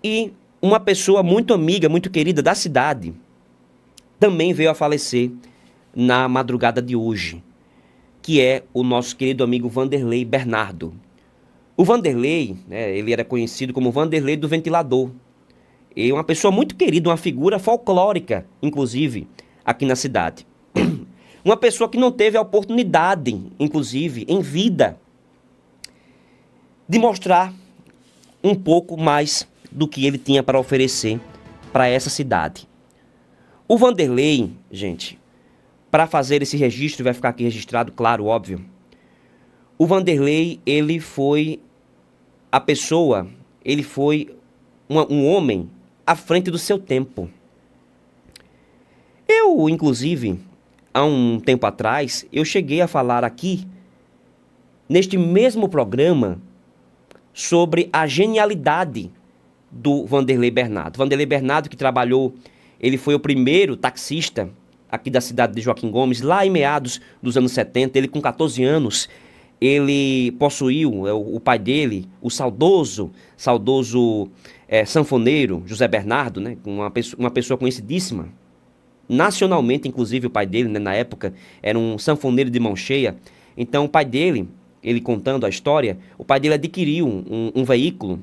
E uma pessoa muito amiga, muito querida da cidade, também veio a falecer na madrugada de hoje, que é o nosso querido amigo Vanderlei Bernardo. O Vanderlei, né, ele era conhecido como Vanderlei do Ventilador. E uma pessoa muito querida, uma figura folclórica, inclusive, aqui na cidade. Uma pessoa que não teve a oportunidade, inclusive, em vida, de mostrar um pouco mais do que ele tinha para oferecer para essa cidade. O Vanderlei, gente, para fazer esse registro, vai ficar aqui registrado, claro, óbvio. O Vanderlei, ele foi a pessoa, ele foi um homem à frente do seu tempo. Eu, inclusive, há um tempo atrás, eu cheguei a falar aqui, neste mesmo programa, sobre a genialidade do Vanderlei Bernardo. Vanderlei Bernardo, que trabalhou, ele foi o primeiro taxista aqui da cidade de Joaquim Gomes, lá em meados dos anos 70, ele com 14 anos, ele possuiu, o pai dele, o saudoso sanfoneiro José Bernardo, né, uma pessoa conhecidíssima, nacionalmente, inclusive o pai dele, né, na época, era um sanfoneiro de mão cheia. Então o pai dele, ele contando a história, o pai dele adquiriu um veículo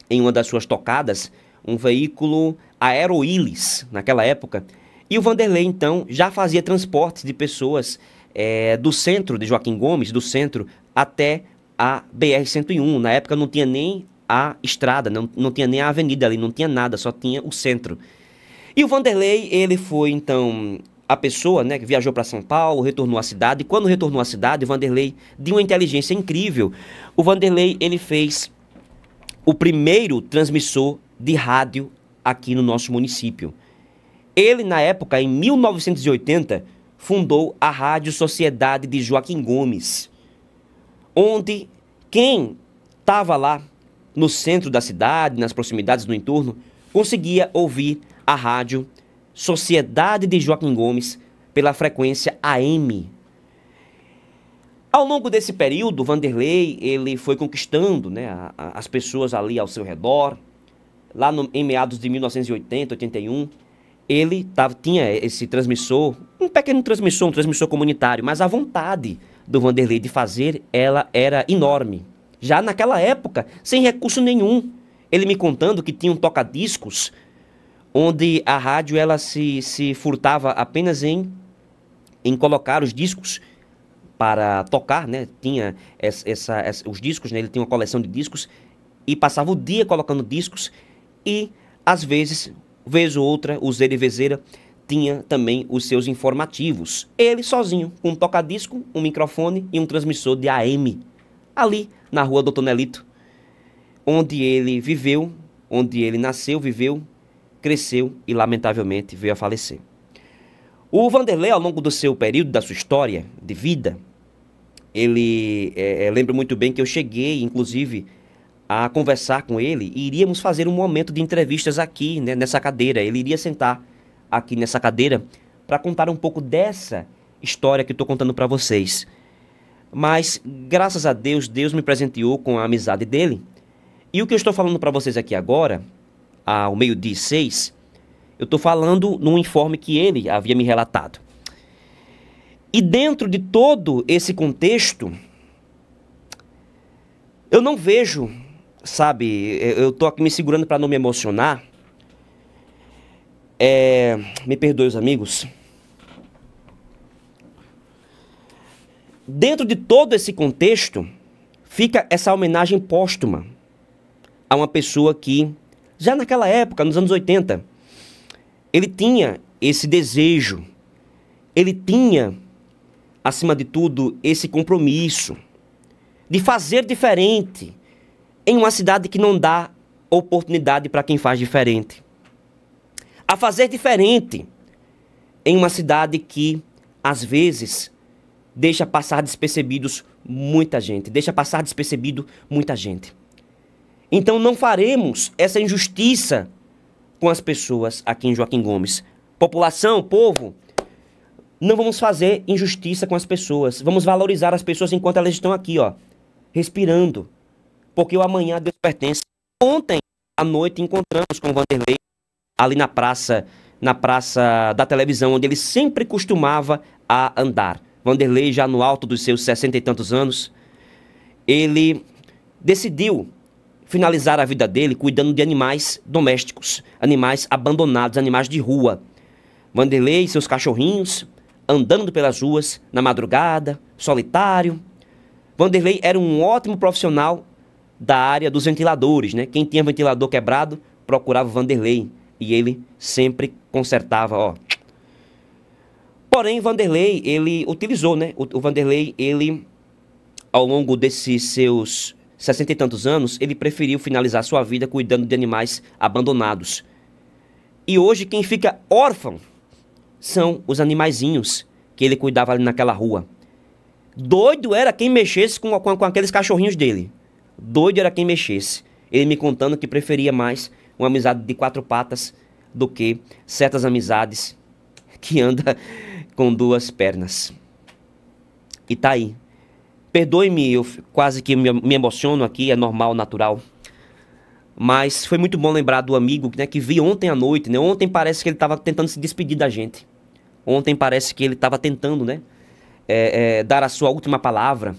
em uma das suas tocadas, um veículo Aeroilis, naquela época, e o Vanderlei, então, já fazia transportes de pessoas do centro de Joaquim Gomes, do centro, até a BR-101. Na época não tinha nem a estrada, não tinha nem a avenida ali, não tinha nada, só tinha o centro. E o Vanderlei, ele foi, então, a pessoa, né, que viajou para São Paulo, retornou à cidade, e quando retornou à cidade, o Vanderlei, de uma inteligência incrível, o Vanderlei, ele fez o primeiro transmissor de rádio aqui no nosso município. Ele, na época, em 1980, fundou a Rádio Sociedade de Joaquim Gomes, onde quem estava lá no centro da cidade, nas proximidades do entorno, conseguia ouvir a Rádio Sociedade de Joaquim Gomes pela frequência AM. Ao longo desse período, Vanderlei, ele foi conquistando, né, as pessoas ali ao seu redor. Lá em meados de 1980, 81, ele tinha esse transmissor, um pequeno transmissor, um transmissor comunitário, mas a vontade do Vanderlei de fazer, ela era enorme. Já naquela época, sem recurso nenhum. Ele me contando que tinha um toca-discos, onde a rádio ela se furtava apenas em colocar os discos para tocar, né? Tinha os discos, né? Ele tinha uma coleção de discos e passava o dia colocando discos e, às vezes, vez ou outra, o Zé de Vezeira tinha também os seus informativos. Ele sozinho, com um toca-disco, um microfone e um transmissor de AM, ali na rua Doutor Nelito, onde ele viveu, onde ele nasceu, viveu, cresceu e, lamentavelmente, veio a falecer. O Vanderlei, ao longo do seu período, da sua história de vida, ele, lembro muito bem que eu cheguei, inclusive, a conversar com ele e iríamos fazer um momento de entrevistas aqui, né, nessa cadeira. Ele iria sentar aqui nessa cadeira para contar um pouco dessa história que eu estou contando para vocês. Mas, graças a Deus, Deus me presenteou com a amizade dele. E o que eu estou falando para vocês aqui agora, ao 12h06, eu estou falando num informe que ele havia me relatado. E dentro de todo esse contexto, eu não vejo, sabe, eu estou aqui me segurando para não me emocionar. Me perdoe os amigos. Dentro de todo esse contexto, fica essa homenagem póstuma a uma pessoa que, já naquela época, nos anos 80, ele tinha esse desejo, ele tinha, acima de tudo, esse compromisso de fazer diferente em uma cidade que não dá oportunidade para quem faz diferente. A fazer diferente em uma cidade que, às vezes, deixa passar despercebidos muita gente, deixa passar despercebido muita gente. Então não faremos essa injustiça com as pessoas aqui em Joaquim Gomes. População, povo, não vamos fazer injustiça com as pessoas. Vamos valorizar as pessoas enquanto elas estão aqui, ó, respirando. Porque o amanhã a Deus pertence. Ontem À noite encontramos com o Vanderlei ali na praça da televisão, onde ele sempre costumava a andar. Vanderlei, já no alto dos seus 60 e tantos anos, ele decidiu finalizar a vida dele cuidando de animais domésticos, animais abandonados, animais de rua. Vanderlei e seus cachorrinhos andando pelas ruas na madrugada, solitário. Vanderlei era um ótimo profissional da área dos ventiladores, né? Quem tinha ventilador quebrado procurava o Vanderlei e ele sempre consertava, ó. Porém, Vanderlei, ele utilizou, né? O Vanderlei, ele, ao longo desses seus 60 e tantos anos, ele preferiu finalizar sua vida cuidando de animais abandonados. E hoje quem fica órfão são os animaizinhos que ele cuidava ali naquela rua. Doido era quem mexesse com aqueles cachorrinhos dele. Doido era quem mexesse. Ele me contando que preferia mais uma amizade de 4 patas do que certas amizades que anda com 2 pernas. E tá aí. Perdoe-me, eu quase que me emociono aqui, é normal, natural. Mas foi muito bom lembrar do amigo, né, que vi ontem à noite, né? Ontem parece que ele estava tentando se despedir da gente. Ontem parece que ele estava tentando, né, dar a sua última palavra.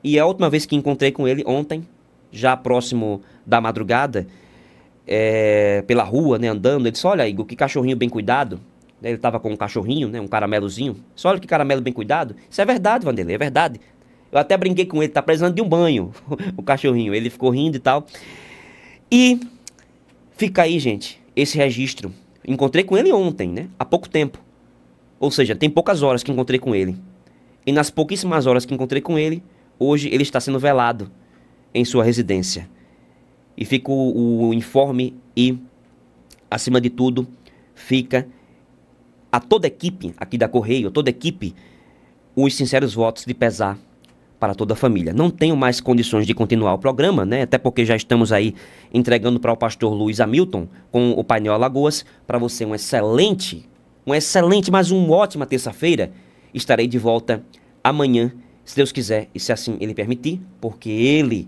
E a última vez que encontrei com ele, ontem, já próximo da madrugada, pela rua, né, andando, ele disse, olha, Igor, que cachorrinho bem cuidado. Ele estava com um cachorrinho, né, um caramelozinho. Disse, olha que caramelo bem cuidado. Isso é verdade, Vanderlei, é verdade. Eu até brinquei com ele, tá precisando de um banho, o cachorrinho. Ele ficou rindo e tal. E fica aí, gente, esse registro. Encontrei com ele ontem, né, há pouco tempo. Ou seja, tem poucas horas que encontrei com ele. E nas pouquíssimas horas que encontrei com ele, hoje ele está sendo velado em sua residência. E fica o informe e, acima de tudo, fica a toda a equipe aqui da Correio, toda a equipe, os sinceros votos de pesar para toda a família. Não tenho mais condições de continuar o programa, né? Até porque já estamos aí entregando para o pastor Luiz Hamilton com o painel Alagoas. Para você um excelente, mas uma ótima terça-feira. Estarei de volta amanhã, se Deus quiser e se assim Ele permitir, porque Ele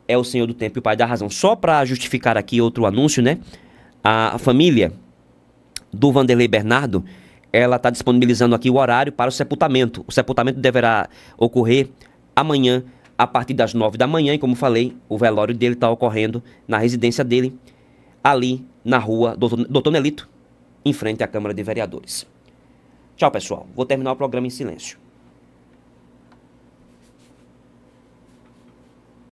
é o Senhor do tempo e o Pai da razão. Só para justificar aqui outro anúncio, né? A família do Vanderlei Bernardo, ela está disponibilizando aqui o horário para o sepultamento. O sepultamento deverá ocorrer amanhã, a partir das 9 da manhã. E como falei, o velório dele está ocorrendo na residência dele, ali na rua Doutor Nelito, em frente à Câmara de Vereadores. Tchau, pessoal. Vou terminar o programa em silêncio.